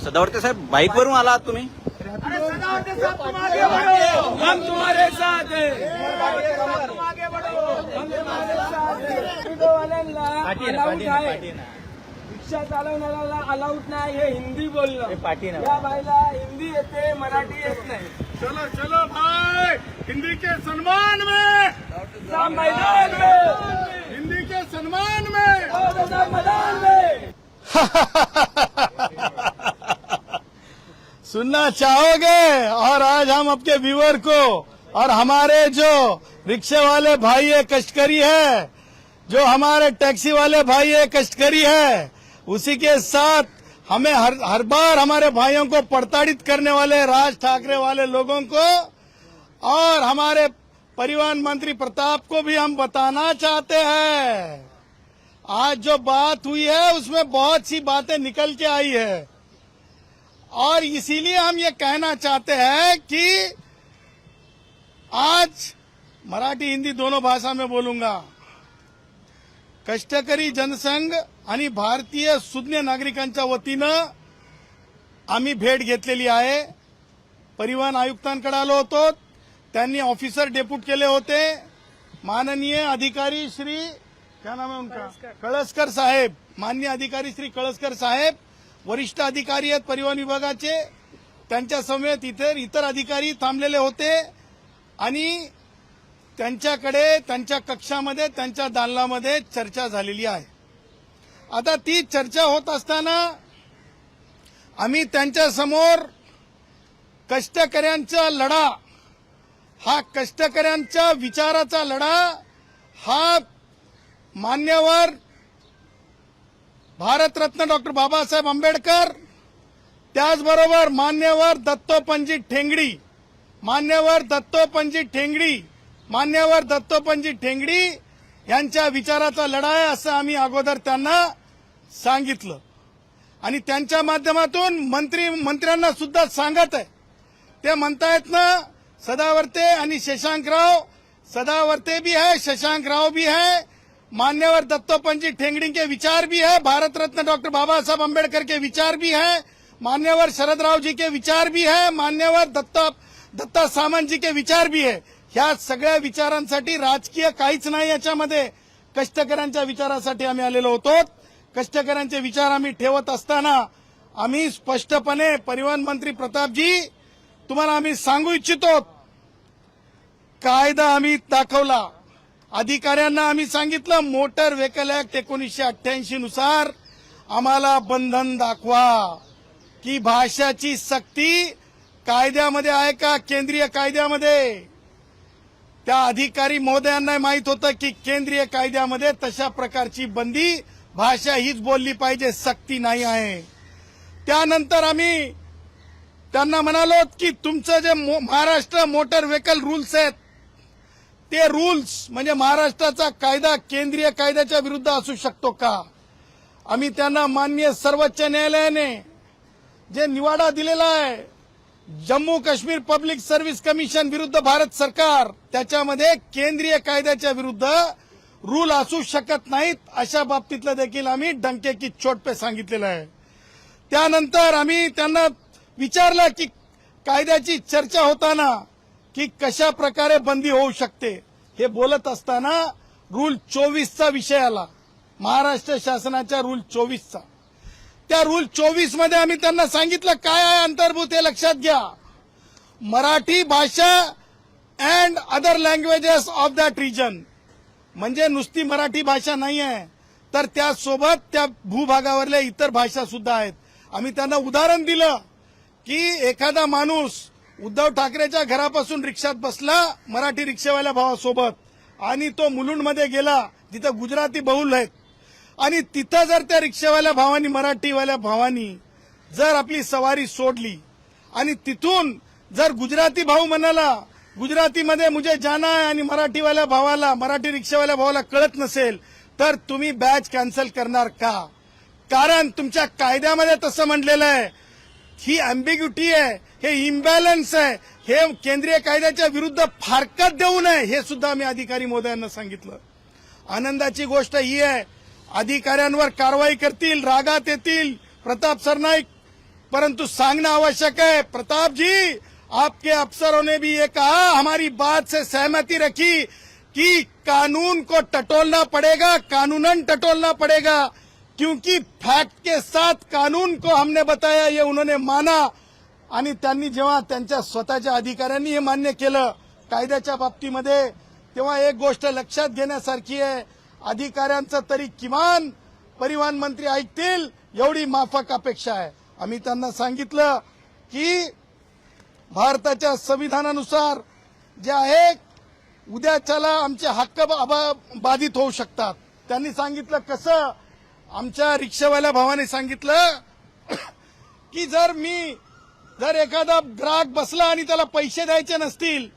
सदावर्ते साहेब bike वरून आलात तुम्ही? हम तुम्हारे साथ हैं, रिक्षा चालवणाऱ्याला अलाउड नाही हे हिंदी बोलणं. या बाईला हिंदी येते, मराठी येत नाही. चलो चलो भाई, हिंदी के सम्मान में, मैदान में, हिंदी के सम्मान में, मैदान में. सुनना चाहोगे? और आज हम आपके व्यूअर को और हमारे जो रिक्शे वाले भाई है कष्टकरी है, जो हमारे टैक्सी वाले भाई है कष्टकरी है, उसी के साथ हमें हर बार हमारे भाइयों को प्रताड़ित करने वाले राज ठाकरे वाले लोगों को और हमारे परिवहन मंत्री प्रताप को भी हम बताना चाहते हैं। आज जो बात हुई है उसमें बहुत सी बातें निकल के आई है और इसीलिए हम ये कहना चाहते हैं कि आज मराठी हिंदी दोनों भाषा में बोलूंगा। कष्टकरी जनसंघ आणि भारतीय सुज्ञ नागरिकांच्या वतीनं आम्ही भेट घेतलेली आहे। परिवहन आयुक्तांकडे आलो होतो, त्यांनी ऑफिसर डेप्यूट केले होते। माननीय अधिकारी श्री क्या नाम है उनका, कळसकर साहेब, माननीय अधिकारी श्री कळसकर साहेब वरिष्ठ अधिकारी आहेत परिवहन विभागाचे, त्यांच्या समेत इतर अधिकारी थांबलेले होते आणि त्यांच्याकडे त्यांच्या कक्षामध्ये त्यांच्या दालनामध्ये चर्चा झालेली आहे। आता ती चर्चा होत असताना आम्ही त्यांच्या समोर कष्टकऱ्यांचा लढा, हा कष्टकऱ्यांच्या विचाराचा लढा, हा मान्यवर भारतरत्न डॉक्टर बाबासाहेब आंबेडकर, त्याचबरोबर मान्यवर दत्तोपंत ठेंगडी, मान्यवर दत्तोपंत ठेंगडी यांच्या विचाराचा लढा आहे असं आम्ही अगोदर त्यांना सांगितलं आणि त्यांच्या माध्यमातून मंत्र्यांना सुद्धा सांगत आहे। ते म्हणतायत ना सदावर्ते आणि शशांकराव, सदावर्ते भी है, शशांकराव भी है, मान्यवर दत्तोपंत ठेंगड़ी के विचार भी है, भारत रत्न डॉक्टर बाबा साहब अम्बेडकर के विचार भी है, मान्यवर शरद राव जी के विचार भी है, मान्यवर दत्ता सामंत जी के विचार भी है। ह्या सगळ्या विचारांसाठी राजकीय काहीच नाही याच्यामध्ये, कष्टकऱ्यांच्या विचारासाठी आम्ही आलेलो होतो। कष्टकऱ्यांचे विचार आम्ही ठेवत असताना आम्ही स्पष्टपणे परिवहन मंत्री प्रतापजी तुम्हाला आम्ही सांगू इच्छितो, कायदा आम्ही दाखवला, अधिकाऱ्यांना आम्ही सांगितलं मोटर व्हेकल ऍक्ट 1988 नुसार आम्हाला बंधन दाखवा की भाषाची सक्ती कायद्यामध्ये आहे का केंद्रीय कायद्यामध्ये। त्या अधिकारी महोदयांना माहित होतं की केंद्रीय कायद्यामध्ये तशा प्रकारची बंदी, भाषा हीच बोलली पाहिजे, सक्ती नाही आहे। त्यानंतर आम्ही त्यांना म्हणालो की तुमचं जे महाराष्ट्र मोटर व्हेकल रूल्स आहेत ते रूल्स म्हणजे महाराष्ट्राचा कायदा केंद्रीय कायद्याच्या विरुद्ध असू शकतो का। आम्ही त्यांना माननीय सर्वोच्च न्यायालयाने जे निवाडा दिलेला आहे Jammu Kashmir public service commission विरुद्ध भारत सरकार, त्याच्यामध्ये केंद्रीय कायद्याच्या विरुद्ध रूल असू शकत नाहीत अशा बाबतीतलं देखील आम्ही डंके की चोट पे सांगितलेलं आहे। त्यानंतर आम्ही त्यांना विचारलं की कायद्याची चर्चा होताना की कशा प्रकारे बंदी होऊ शकते, हे बोलत असताना रूल 24चा विषय आला, महाराष्ट्र शासनाच्या रूल 24चा। त्या रूल 24 मध्ये आम्ही त्यांना सांगितलं काय आहे अंतर्भूत हे लक्षात घ्या, मराठी भाषा and other languages of that region, म्हणजे नुसती मराठी भाषा नाही आहे तर त्यासोबत त्या भूभागावरल्या इतर भाषा सुद्धा आहेत। आम्ही त्यांना उदाहरण दिलं की एखादा माणूस उद्धव ठाकरेच्या घरापासून रिक्षात बसला मराठी रिक्षावाल्या भावासोबत आणि तो मुलुंडमध्ये गेला जिथं गुजराती बहुल आहेत आणि तिथं जर त्या रिक्षावाल्या भावानी मराठीवाल्या भावानी जर आपली सवारी सोडली आणि तिथून जर गुजराती भाऊ म्हणाला गुजरातीमध्ये मुझे जाना है आणि मराठीवाल्या भावाला, मराठी रिक्षावाल्या भावाला कळत नसेल तर तुम्ही बॅच कॅन्सल करणार का? कारण तुमच्या कायद्यामध्ये तसं म्हटलेलं आहे। ही अँबिग्युटी आहे, हे इम्बॅलन्स आहे, हे केंद्रीय कायद्याच्या विरुद्ध फारकत देऊ नये हे सुद्धा आम्ही अधिकारी महोदयांना सांगितलं। आनंदाची गोष्ट ही आहे अधिकाऱ्यांवर कारवाई करतील, रागात येतील प्रताप सरनाईक, परंतु सांगना आवश्यक है। प्रताप जी, आपके अफसरों ने भी ये कहा, हमारी बात से सहमति रखी कि कानून को टटोलना पड़ेगा, कानूनन टटोलना पड़ेगा, क्योंकि फैक्ट के साथ कानून को हमने बताया, ये उन्होंने माना। आणि त्यांनी जेव्हा त्यांच्या स्वतःच्या अधिकाऱ्यांनी हे मान्य केलं कायद्याच्या बाबतीमध्ये, तेव्हा एक गोष्ट लक्षात घेण्यासारखी आहे, अधिकाऱ्यांचं तरी किमान परिवहन मंत्री ऐकतील एवढी माफक अपेक्षा आहे। आम्ही त्यांना सांगितलं की भारताच्या संविधानानुसार जे आहे उद्याच्याला आमचे हक्क बाधित होऊ शकतात। त्यांनी सांगितलं कसं, आमच्या रिक्षावाल्या भावाने सांगितलं की जर एखादा ग्राहक बसला आणि त्याला पैसे द्यायचे नसतील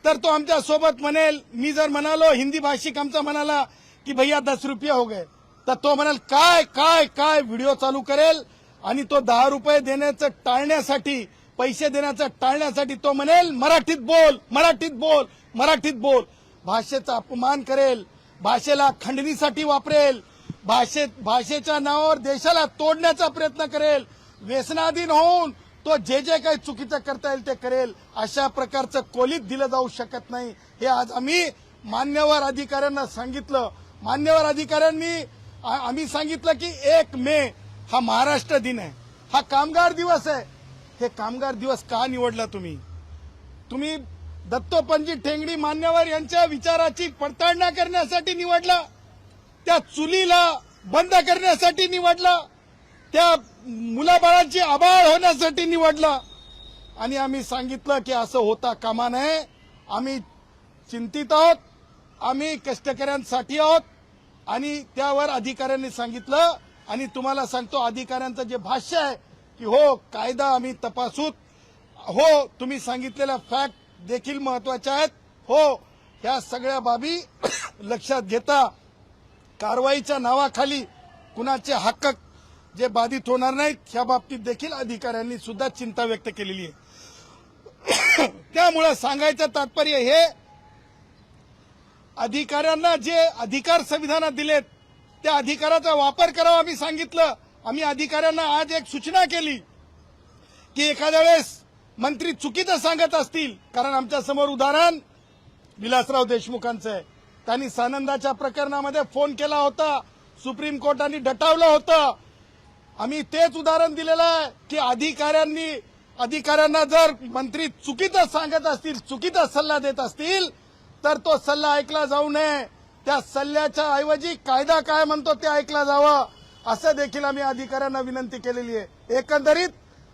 तर तो आमच्या सोबत म्हणेल, मी जर म्हणालो हिंदी भाषिक आमचा म्हणाला की भैया 10 रुपये हो गए, तर तो म्हणाल काय काय काय व्हिडिओ चालू करेल आणि तो 10 रुपये देण्याचं टाळण्यासाठी, पैसे देण्याचं टाळण्यासाठी तो म्हणेल मराठीत बोल, मराठीत बोल, मराठीत बोल, भाषेचा अपमान करेल, भाषेला खंडणीसाठी वापरेल, भाषेच्या नावावर देशाला तोडण्याचा प्रयत्न करेल, व्यसनाधीन होऊन तो जे काही चुकीचं करता येईल ते करेल। अशा प्रकारचं कोलीत दिलं जाऊ शकत नाही, हे आज आम्ही मान्यवर अधिकाऱ्यांना सांगितलं। मान्यवर अधिकाऱ्यांनी आम्ही सांगितलं की 1 मे हा महाराष्ट्र दिन आहे, हा कामगार दिवस आहे। हे कामगार दिवस का निवडला तुम्ही दत्तोपंत ठेंगडी मान्यवर यांच्या विचाराची पडताळणी करण्यासाठी निवडला, त्या चुलीला बंद करण्यासाठी निवडला, त्या मुलाबाळांची आबाळ होण्यासाठी निवडला। आणि आम्ही सांगितलं की असं होता कामा नये, आम्ही चिंतित आहोत, आम्ही कष्टकऱ्यांसाठी आहोत। आणि त्यावर अधिकाऱ्यांनी सांगितलं, आणि तुम्हाला सांगतो अधिकाऱ्यांचं जे भाष्य आहे की हो कायदा आम्ही तपासूत, हो तुम्ही सांगितलेल्या फॅक्ट देखील महत्वाच्या आहेत, हो ह्या सगळ्या बाबी लक्षात घेता कारवाईच्या नावाखाली कुणाचे हक्क जे बाधित होणार नाहीत ह्या बाबतीत देखील अधिकाऱ्यांनी सुद्धा चिंता व्यक्त केलेली आहे। त्यामुळे सांगायचं तात्पर्य हे, अधिकाऱ्यांना जे अधिकार संविधानात दिलेत त्या अधिकाराचा वापर करावा आम्ही सांगितलं। आम्ही अधिकाऱ्यांना आज एक सूचना केली की एखाद्या वेळेस मंत्री चुकीचं सांगत असतील, कारण आमच्या समोर उदाहरण विलासराव देशमुखांचं आहे, त्यांनी सानंदाच्या प्रकरणामध्ये फोन केला होता, सुप्रीम कोर्टाने डटावलं होतं। आम्ही तेच उदाहरण दिलेलं आहे की अधिकाऱ्यांना जर मंत्री चुकीचं सांगत असतील, चुकीचा सल्ला देत असतील तर तो सल्ला ऐकला जाऊ नये, त्या सल्ल्याच्या ऐवजी कायदा काय म्हणतो ते ऐकला जावं, असं देखील आम्ही अधिकाऱ्यांना विनंती केलेली आहे। एकंदरीत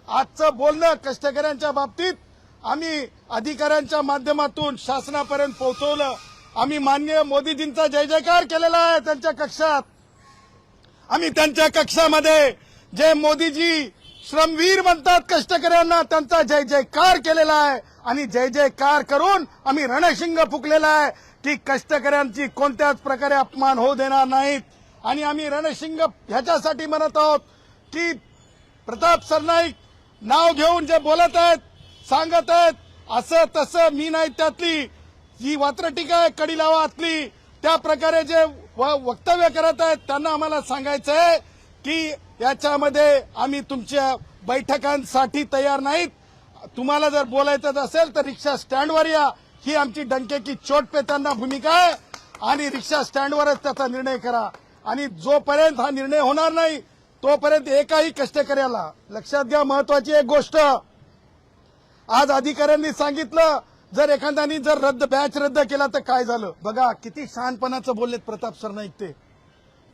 आजचं बोलणं कष्टकऱ्यांच्या बाबतीत आम्ही अधिकाऱ्यांच्या माध्यमातून शासनापर्यंत पोहोचवलं। आम्ही माननीय मोदीजींचा जय जयकार केलेला आहे त्यांच्या कक्षात। आम्ही त्यांच्या कक्षामध्ये जे मोदीजी श्रमवीर म्हणतात कष्टकऱ्यांना, त्यांचा जय जयकार केलेला आहे। आणि जय जयकार करून आम्ही रणशिंग फुकलेला आहे की कष्टकऱ्यांची कोणत्याच प्रकारे अपमान होऊ देणार नाहीत। आणि आम्ही रणशिंग ह्याच्यासाठी म्हणत आहोत की प्रताप सरनाईक नाव घेऊन जे बोलत आहेत, सांगत आहेत, असं तसं मी नाही, त्यातली जी वात्रटिका आहे कडी लावातली, त्या प्रकारे जे वक्तव्य करत आहेत त्यांना आम्हाला सांगायचं आहे की याच्यामध्ये आम्ही तुमच्या बैठकांसाठी तयार नाहीत। तुम्हाला जर बोलायचं असेल तर रिक्षा स्टँडवर या, ही आमची डंकेकी चोट पे त्यांना भूमिका आहे। आणि रिक्षा स्टँडवरच त्याचा निर्णय करा। आणि जोपर्यंत हा निर्णय होणार नाही तोपर्यंत एकाही कष्टकऱ्याला, लक्षात घ्या महत्वाची एक गोष्ट, आज अधिकाऱ्यांनी सांगितलं जर एखाद्यानी बॅच रद्द केला तर काय झालं, बघा किती शहाणपणाचं बोललेत प्रताप सरनाईक ते,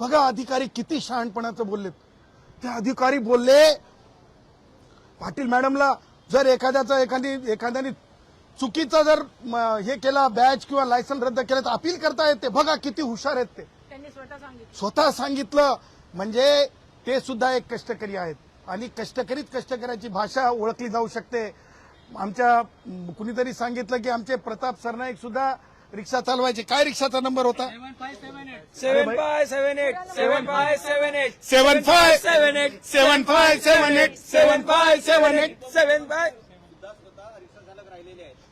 बघा अधिकारी किती शहाणपणाचं बोललेत। ते अधिकारी बोलले पाटील मॅडमला जर एखाद्याने चुकीचं जर हे केला, बॅच किंवा लायसन रद्द केलं तर अपील करता येते, बघा किती हुशार आहेत ते, त्यांनी स्वतः सांगितलं। म्हणजे ते सुद्धा एक कष्टकरी आहेत आणि कष्टकऱ्याची भाषा ओळखली जाऊ शकते। आमच्या कुणीतरी सांगितलं की आमचे प्रताप सरनाईक सुद्धा रिक्षा चालवायचे, काय रिक्षाचा नंबर होता 7578 7578 7578 7578 7578 75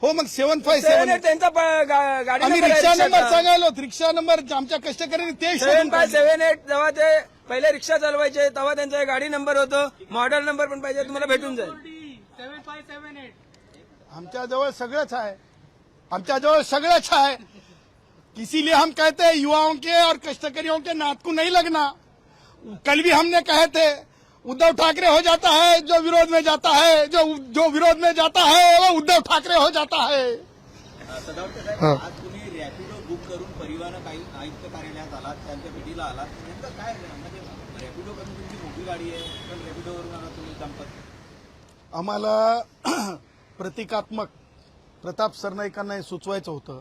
हो मग 757 7 त्यांचा गाडी आम्ही नंबर आहे रिक्षा नंबर रिक्षाचा. सांगायलो, रिक्षा नंबर आमच्या कष्टकऱ्यांनी ते शोधून 7578 जेव्हा ते पहिले रिक्षा चालवायचे तेव्हा त्यांचा गाडी नंबर होतो, मॉडेल नंबर पण पाहिजे तुम्हाला भेटून जाईल. आमच्याजवळ सगळंच आहे, आमच्याजवळ सगळंच है, इसीलिए हम कहते हैं युवाओं के और कष्टकरियों के नात को नहीं लगना. कल भी हमने कहे थे उद्धव ठाकरे हो जाता है जो विरोध में जाता है, जो विरोध में जाता है वो उद्धव ठाकरे हो जाता है. सदावर्ते साहेब, आज तुम्ही रॅपिडो बुक करून परिवहन आयुक्त कार्यालयात आलात, त्यांच्या भेटीला आलात, नेमकं काय म्हणजे रॅपिडो करून तुमची मोठी गाडी आहे पण रॅपिडोवरून आला तुम्ही दंपत. आम्हाला प्रतिकात्मक प्रताप सरनाईकांना हे सुचवायचं होतं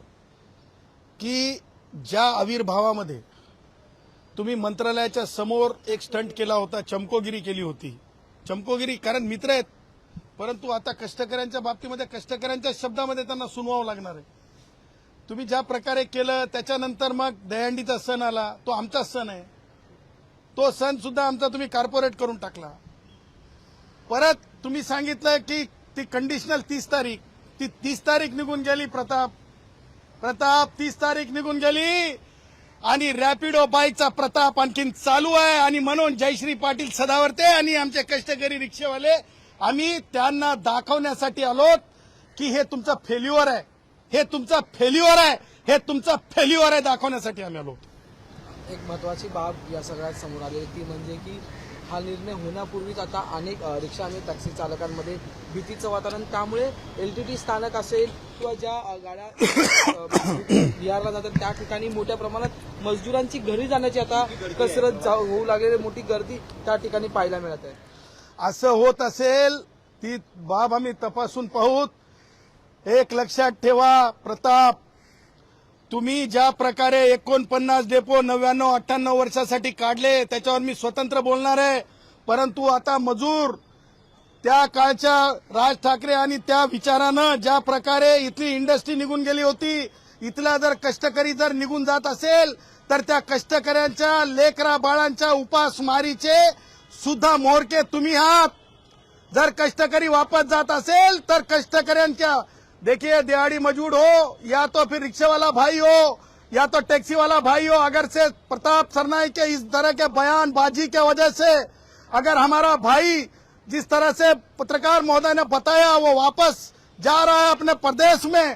की ज्या आविर्भावामध्ये तुम्ही मंत्रालयाच्या समोर एक स्टंट केला होता, चमकोगिरी केली होती, चमकोगिरी कारण मित्र आहेत, परंतु आता कष्टकऱ्यांच्या बाबतीमध्ये कष्टकऱ्यांच्या शब्दामध्ये त्यांना सुनवावं लागणार आहे. तुम्ही ज्या प्रकारे केलं त्याच्यानंतर मग दहीहंडीचा सण आला, तो आमचा सण आहे, तो सण सुद्धा आमचा तुम्ही कॉर्पोरेट करून टाकला. परत तुम्ही सांगितलं की ती कंडिशनल 30 तारीख, ती 30 तारीख निघून गेली. प्रताप 30 तारीख निघून गेली आणि रॅपिडो बाईकचा प्रताप आणखीन चालू आहे. आणि म्हणून जयश्री पाटील सदावर्ते आणि आमचे कष्टकरी रिक्षावाले आम्ही त्यांना दाखवण्यासाठी आलोत की हे तुमचा फेल्युअर आहे, हे तुमचा फेल्युअर आहे, हे तुमचा फेल्युअर आहे दाखवण्यासाठी आम्ही आलो. एक महत्वाची बाब या सगळ्यात समोर आली ती म्हणजे की हा निर्णय होण्यापूर्वीच आता अनेक रिक्षा आणि टॅक्सी चालकांमध्ये भीतीचं वातावरण, त्यामुळे LTT स्थानक असेल किंवा ज्या गाड्या बिहारला जातात त्या ठिकाणी मोठ्या प्रमाणात मजदुरांची घरी जाण्याची आता कसरत होऊ लागलेली मोठी गर्दी त्या ठिकाणी पाहायला मिळत आहे. असं होत असेल ती बाब आम्ही तपासून पाहूत. एक लक्षात ठेवा प्रताप, तुम्ही ज्या प्रकारे 49 डेपो 99-98 वर्षासाठी काढले त्याच्यावर मी स्वतंत्र बोलणार आहे, परंतु आता मजूर त्या काळच्या राज ठाकरे आणि त्या विचारानं ज्या प्रकारे इथली इंडस्ट्री निघून गेली होती, इथला जर कष्टकरी जर निघून जात असेल तर त्या कष्टकऱ्यांच्या लेकरा बाळांच्या उपासमारीचे सुद्धा मोहरके तुम्ही आहात. जर कष्टकरी वापस जात असेल तर कष्टकऱ्यांच्या देखिए दिहाड़ी मजदूर हो या तो फिर रिक्शा वाला भाई हो या तो टैक्सी वाला भाई हो, अगर से प्रताप सरनाईक के इस तरह के बयानबाजी के वजह से अगर हमारा भाई जिस तरह से पत्रकार महोदय ने बताया वो वापस जा रहा है अपने प्रदेश में,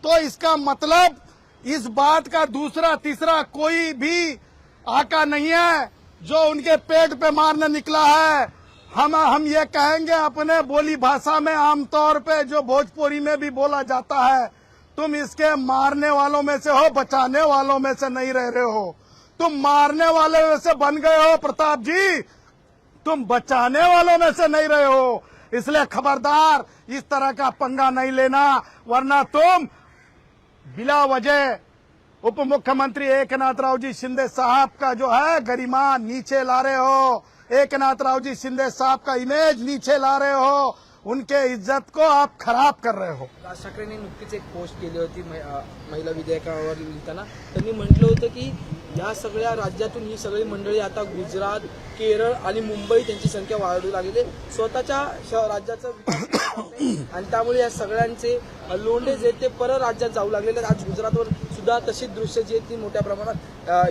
तो इसका मतलब इस बात का दूसरा तीसरा कोई भी आका नहीं है जो उनके पेट पे मारने निकला है. हम ये कहेंगे अपने बोली भाषा में, आमतौर पे जो भोजपुरी में भी बोला जाता है, तुम इसके मारने वालों में से हो, बचाने वालों में से नहीं रह रहे हो. तुम मारने वाले में से बन गए हो प्रताप जी, तुम बचाने वालों में से नहीं रहे हो. इसलिए खबरदार इस तरह का पंगा नहीं लेना, वरना तुम बिला वजह उप मुख्यमंत्री एकनाथ जी शिंदे साहब का जो है गरिमा नीचे ला रहे हो, एकनाथ जी शिंदे साहब का इमेज नीचे ला रहे हो, उनके इज्जत को आप खराब कर रहे हो. राज ठाकरेंनी नुकतीच एक पोस्ट केली होती महिला विधेयकावर लिहिताना. त्यांनी म्हटलं होतं की या सगळ्या राज्यातून ही सगळी मंडळी आता गुजरात, केरळ आणि मुंबई त्यांची संख्या वाढू लागली, स्वतःच्या राज्याचा विकास करत नाही आणि त्यामुळे या सगळ्यांचे लोंढे जे ते परराज्यात जाऊ लागलेले. आज गुजरातवर सुद्धा तशीच दृश्य जी आहेत ती मोठ्या प्रमाणात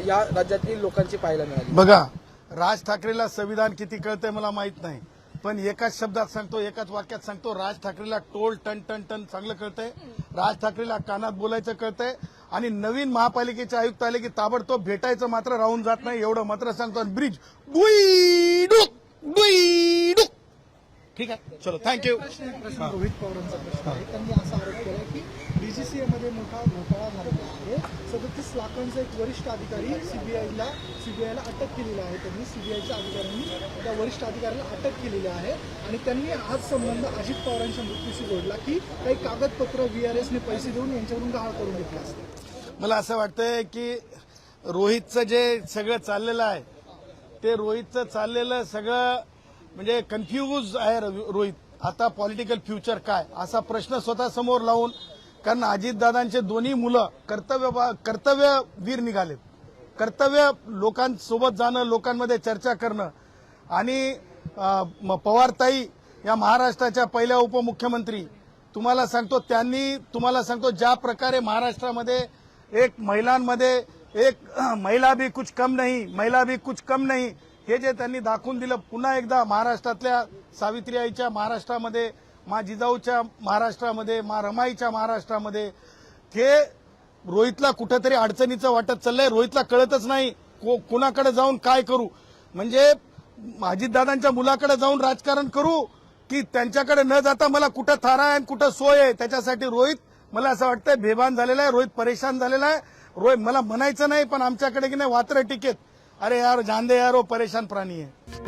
या राज्यातील लोकांची पाहायला मिळाली. बघा, राज ठाकरेला संविधान किती कळतंय मला माहित नाही, पण एकाच शब्दात सांगतो, एकाच वाक्यात सांगतो, राज ठाकरेला टोल टन टन टन चांगलं कळतंय, राज ठाकरेला कानात बोलायचं कळतंय आणि नवीन महापालिकेचे आयुक्त आले की ताबडतोब भेटायचं मात्र राहून जात नाही, एवढं मात्र सांगतो. ब्रिज बुईडुक ठीक आहे, चलो थँक्यू. रोहित पवारांचा प्रश्न आहे. त्यांनी असा आरोप केला की DGCA मध्ये मोठा घोटाळा झालेला आहे. 37 लाखांचा एक वरिष्ठ अधिकारी सीबीआयला अटक केलेला आहे. त्यांनी सीबीआयच्या अधिकाऱ्यांनी त्या वरिष्ठ अधिकाऱ्याला अटक केलेली आहे आणि त्यांनी हाच संबंध अजित पवारांच्या मृत्यूशी जोडला की काही कागदपत्र VRSने पैसे देऊन यांच्यावरून गहाळ करून घेतलं असतं. मला असं वाटतंय की रोहितचं जे सगळं चाललेलं आहे ते रोहितचं चाललेलं सगळं म्हणजे कन्फ्यूज आहे. रोहित आता पॉलिटिकल फ्युचर काय असा प्रश्न स्वतः समोर लावून, कारण अजितदादांचे दोन्ही मुलं कर्तव्यवीर निघालेत. कर्तव्य लोकांसोबत जाणं, लोकांमध्ये चर्चा करणं आणि पवारताई या महाराष्ट्राच्या पहिल्या उपमुख्यमंत्री तुम्हाला सांगतो ज्या प्रकारे महाराष्ट्रामध्ये एक महिलांमध्ये एक महिला भी कुछ कम नाही हे जे त्यांनी दाखवून दिलं, पुन्हा एकदा महाराष्ट्रातल्या सावित्रीआईच्या महाराष्ट्रामध्ये, मा जिजाऊच्या महाराष्ट्रामध्ये, मा रमाईच्या महाराष्ट्रामध्ये, हे रोहितला कुठेतरी अडचणीचं वाटत चाललंय. रोहितला कळतच नाही कोणाकडे जाऊन काय करू, म्हणजे अजितदादांच्या मुलाकडे जाऊन राजकारण करू की त्यांच्याकडे न जाता मला कुठं थारा आहे आणि कुठं सोय आहे. त्याच्यासाठी रोहित, मला असं वाटतंय, बेभान झालेला आहे. रोहित परेशान झालेला आहे. रोहित, मला म्हणायचं नाही पण आमच्याकडे की नाही वात्र टिकेत. अरे यार, जान दे यार, वो परेशान प्राणी है.